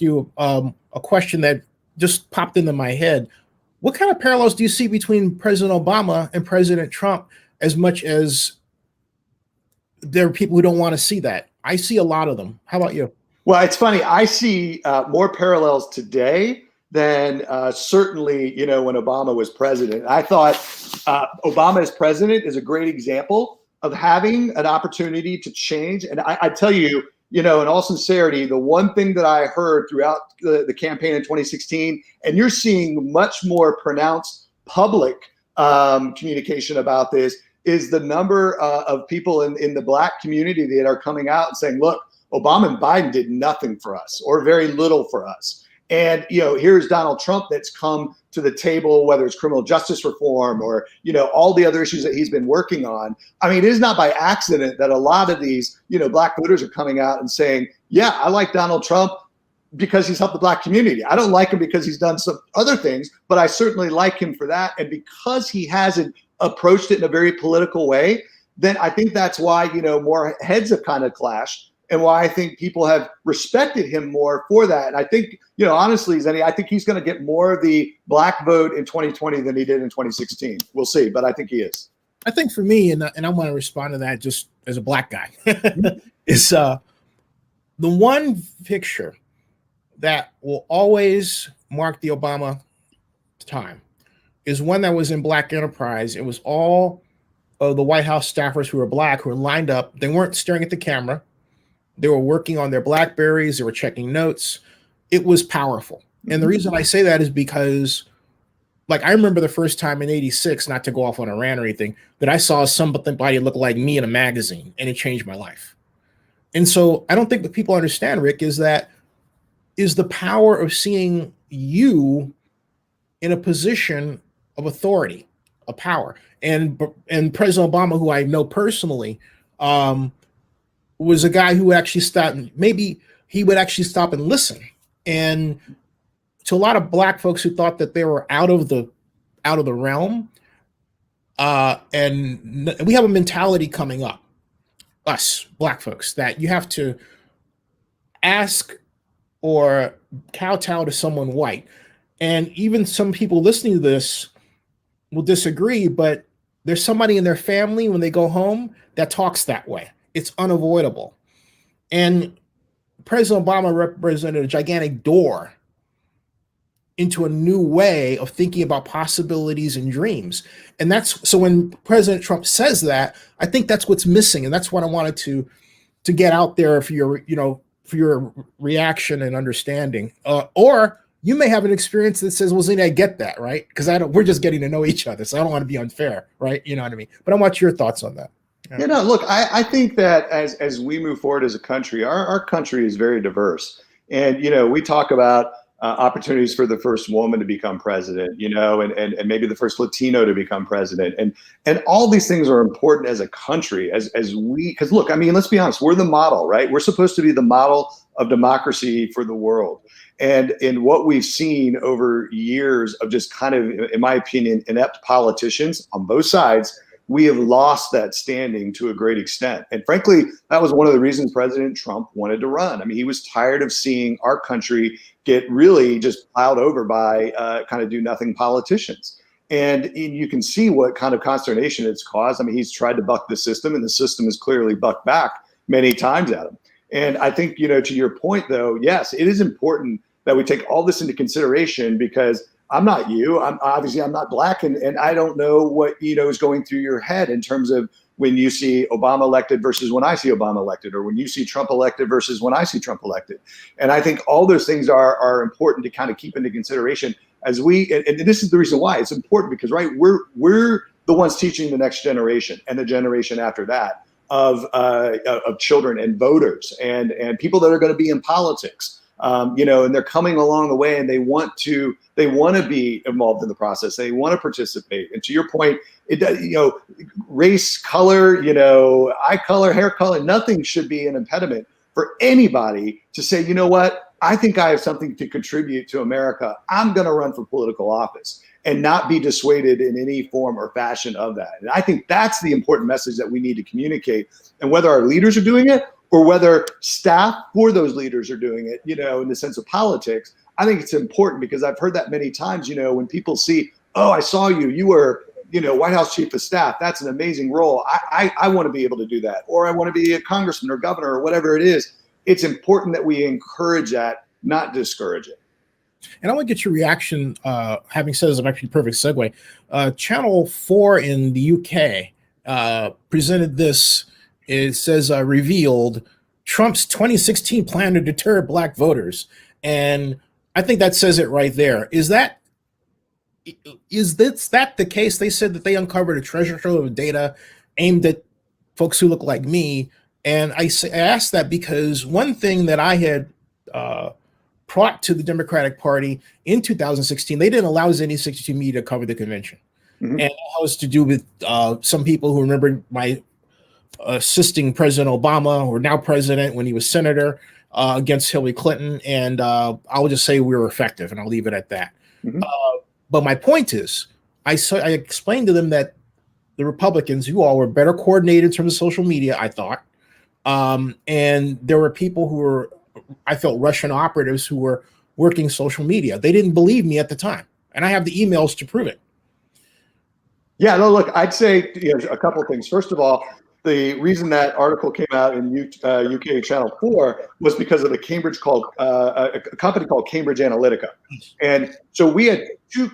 you a question that just popped into my head. What kind of parallels do you see between President Obama and President Trump, as much as there are people who don't want to see that? I see a lot of them. How about you? Well, it's funny. I see more parallels today than certainly, when Obama was president. I thought Obama as president is a great example of having an opportunity to change. And I tell you, in all sincerity, the one thing that I heard throughout the campaign in 2016, and you're seeing much more pronounced public communication about this, is the number of people in the Black community that are coming out and saying, look, Obama and Biden did nothing for us, or very little for us. And, here's Donald Trump that's come to the table, whether it's criminal justice reform or, all the other issues that he's been working on. I mean, it is not by accident that a lot of these, Black voters are coming out and saying, yeah, I like Donald Trump because he's helped the Black community. I don't like him because he's done some other things, but I certainly like him for that. And because he hasn't approached it in a very political way, then I think that's why, more heads have kind of clashed. And why I think people have respected him more for that. And I think, honestly, Zenny, I think he's going to get more of the Black vote in 2020 than he did in 2016. We'll see, but I think he is. I think for me, and I want to respond to that just as a Black guy, is the one picture that will always mark the Obama time is one that was in Black Enterprise. It was all of the White House staffers who were Black, who were lined up. They weren't staring at the camera. They were working on their BlackBerries. They were checking notes. It was powerful. And the reason I say that is because, I remember the first time in '86, not to go off on a rant or anything, that I saw somebody look like me in a magazine, and it changed my life. And so I don't think that people understand, Rick, is the power of seeing you in a position of authority, of power. And President Obama, who I know personally, was a guy who actually stopped. Maybe he would actually stop and listen. And to a lot of Black folks who thought that they were out of the realm, and we have a mentality coming up, us Black folks, that you have to ask or kowtow to someone white. And even some people listening to this will disagree, but there's somebody in their family when they go home that talks that way. It's unavoidable. And President Obama represented a gigantic door into a new way of thinking about possibilities and dreams. And so when President Trump says that, I think that's what's missing. And that's what I wanted to get out there for your reaction and understanding. Or you may have an experience that says, well, Zini, I get that, right? Because we're just getting to know each other. So I don't want to be unfair, right? You know what I mean? But I want your thoughts on that. Look, I think that as we move forward as a country, our country is very diverse. And, we talk about opportunities for the first woman to become president, and maybe the first Latino to become president. And all these things are important as a country, because look, I mean, let's be honest, we're the model, right? We're supposed to be the model of democracy for the world. And in what we've seen over years of just kind of, in my opinion, inept politicians on both sides, we have lost that standing to a great extent. And frankly, that was one of the reasons President Trump wanted to run. I mean, he was tired of seeing our country get really just plowed over by kind of do-nothing politicians. And you can see what kind of consternation it's caused. I mean, he's tried to buck the system, and the system has clearly bucked back many times at him. And I think, to your point, though, yes, it is important that we take all this into consideration, because I'm not you. I'm not Black, and I don't know what is going through your head in terms of when you see Obama elected versus when I see Obama elected, or when you see Trump elected versus when I see Trump elected. And I think all those things are important to kind of keep into consideration as and this is the reason why it's important, because right, we're the ones teaching the next generation and the generation after that of children and voters and people that are going to be in politics. And they're coming along the way, and they want to be involved in the process. They want to participate. And to your point, race, color, eye color, hair color, nothing should be an impediment for anybody to say, you know what, I think I have something to contribute to America. I'm going to run for political office, and not be dissuaded in any form or fashion of that. And I think that's the important message that we need to communicate. And whether our leaders are doing it, or whether staff for those leaders are doing it, in the sense of politics, I think it's important because I've heard that many times, when people see, oh, I saw you, you were, White House chief of staff. That's an amazing role. I want to be able to do that. Or I want to be a congressman or governor or whatever it is. It's important that we encourage that, not discourage it. And I want to get your reaction. Having said this, I'm actually perfect segue. Channel 4 in the UK presented this. It says revealed Trump's 2016 plan to deter black voters. And I think that says it right there. Is that the case? They said that they uncovered a treasure trove of data aimed at folks who look like me. And I asked that because one thing that I had brought to the Democratic Party in 2016, they didn't allow any 62 media to cover the convention. Mm-hmm. And that was to do with some people who remembered my assisting President Obama, or now president, when he was senator, against Hillary Clinton. And I'll just say we were effective, and I'll leave it at that. Mm-hmm. But my point is, I explained to them that the Republicans, you all were better coordinated in terms of social media, I thought. And there were people who were, I felt, Russian operatives who were working social media. They didn't believe me at the time. And I have the emails to prove it. Yeah, no, look, I'd say a couple of things. First of all, the reason that article came out in UK Channel 4 was because of a company called Cambridge Analytica. And so we had two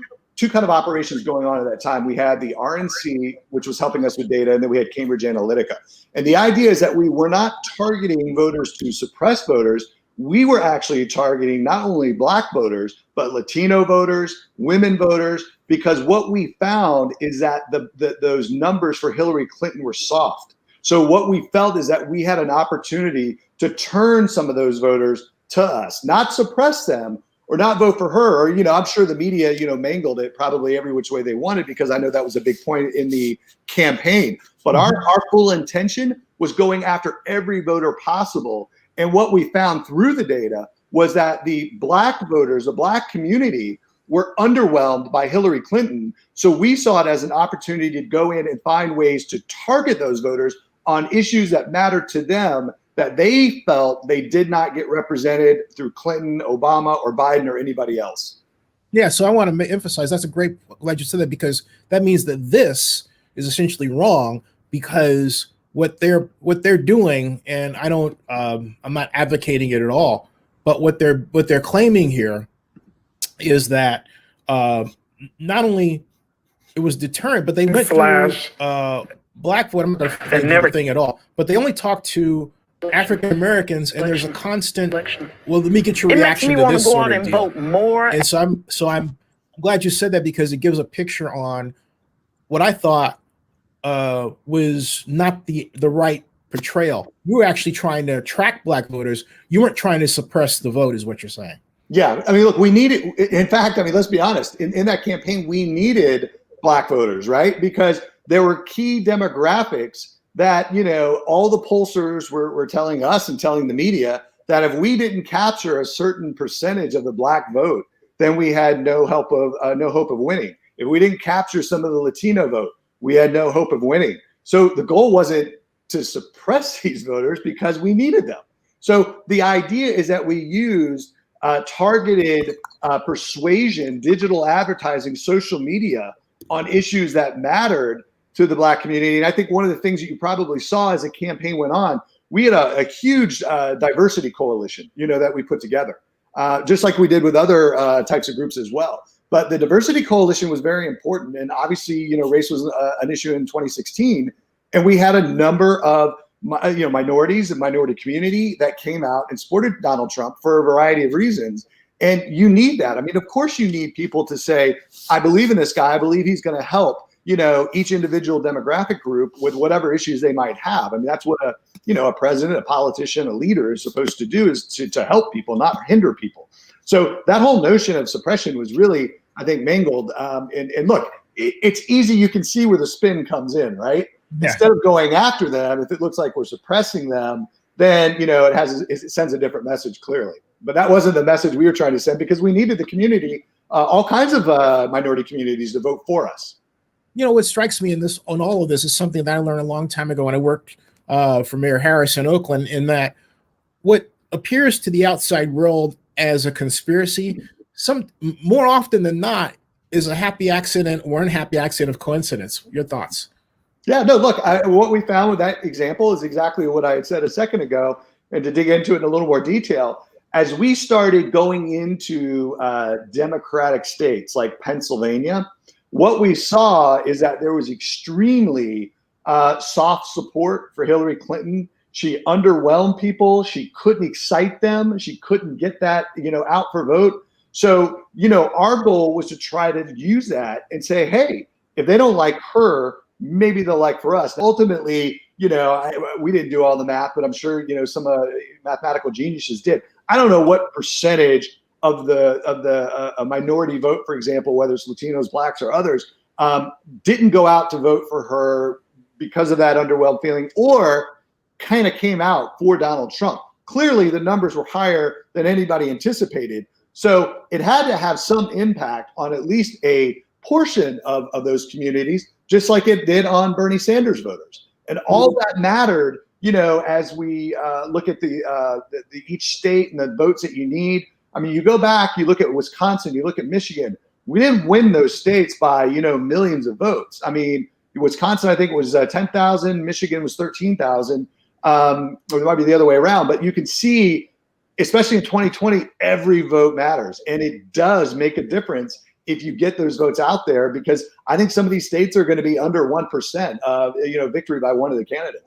kind of operations going on at that time. We had the RNC, which was helping us with data, and then we had Cambridge Analytica. And the idea is that we were not targeting voters to suppress voters. We were actually targeting not only black voters, but Latino voters, women voters, because what we found is that those numbers for Hillary Clinton were soft. So what we felt is that we had an opportunity to turn some of those voters to us, not suppress them or not vote for her. Or, I'm sure the media, mangled it probably every which way they wanted, because I know that was a big point in the campaign. But our full intention was going after every voter possible. And what we found through the data was that the black voters, the black community, were underwhelmed by Hillary Clinton. So we saw it as an opportunity to go in and find ways to target those voters on issues that mattered to them, that they felt they did not get represented through Clinton, Obama, or Biden, or anybody else. Yeah, so I want to emphasize, that's glad you said that, because that means that this is essentially wrong, because what they're doing, and I'm not advocating it at all, but what they're claiming here is that not only it was deterrent, but they went through black vote. I'm not going to never thing at all, but they only talked to African Americans, and there's a constant. Well, let me get your reaction to this sort of deal. More. And so I'm glad you said that, because it gives a picture on what I thought was not the right portrayal. You were actually trying to attract black voters. You weren't trying to suppress the vote, is what you're saying. Yeah, I mean, look, we needed. In fact, I mean, let's be honest. In that campaign, we needed black voters, right? Because there were key demographics that, all the pollsters were telling us and telling the media that if we didn't capture a certain percentage of the black vote, then we had no hope of winning. If we didn't capture some of the Latino vote, we had no hope of winning. So the goal wasn't to suppress these voters, because we needed them. So the idea is that we use targeted persuasion, digital advertising, social media on issues that mattered to the black community. And I think one of the things that you probably saw as the campaign went on, we had a huge diversity coalition, that we put together, just like we did with other types of groups as well. But the diversity coalition was very important. And obviously, race was an issue in 2016. And we had a number of minorities and minority community that came out and supported Donald Trump for a variety of reasons. And you need that. I mean, of course you need people to say, I believe in this guy. I believe he's going to help, each individual demographic group with whatever issues they might have. I mean, that's what a president, a politician, a leader is supposed to do, is to help people, not hinder people. So that whole notion of suppression was really, I think, mangled. And look, it's easy. You can see where the spin comes in, right? Yeah. Instead of going after them, if it looks like we're suppressing them, then, it sends a different message clearly. But that wasn't the message we were trying to send, because we needed the community, all kinds of minority communities, to vote for us. What strikes me on all of this is something that I learned a long time ago when I worked for Mayor Harris in Oakland, in that what appears to the outside world as a conspiracy, some more often than not, is a happy accident or unhappy accident of coincidence. Your thoughts? Yeah, no, look, what we found with that example is exactly what I had said a second ago. And to dig into it in a little more detail, as we started going into Democratic states like Pennsylvania, what we saw is that there was extremely soft support for Hillary Clinton. She underwhelmed people. She couldn't excite them. She couldn't get that, out for vote. So, our goal was to try to use that and say, hey, if they don't like her, maybe they'll like for us. Ultimately, we didn't do all the math, but I'm sure, some mathematical geniuses did. I don't know what percentage of the minority vote, for example, whether it's Latinos, blacks, or others, didn't go out to vote for her because of that underwhelmed feeling, or kind of came out for Donald Trump. Clearly, the numbers were higher than anybody anticipated. So it had to have some impact on at least a portion of those communities, just like it did on Bernie Sanders voters. And all that mattered, as we look at the each state and the votes that you need. I mean, you go back, you look at Wisconsin, you look at Michigan. We didn't win those states by, millions of votes. I mean, Wisconsin, I think, was 10,000. Michigan was 13,000. Or it might be the other way around. But you can see, especially in 2020, every vote matters. And it does make a difference if you get those votes out there, because I think some of these states are going to be under 1% of victory by one of the candidates.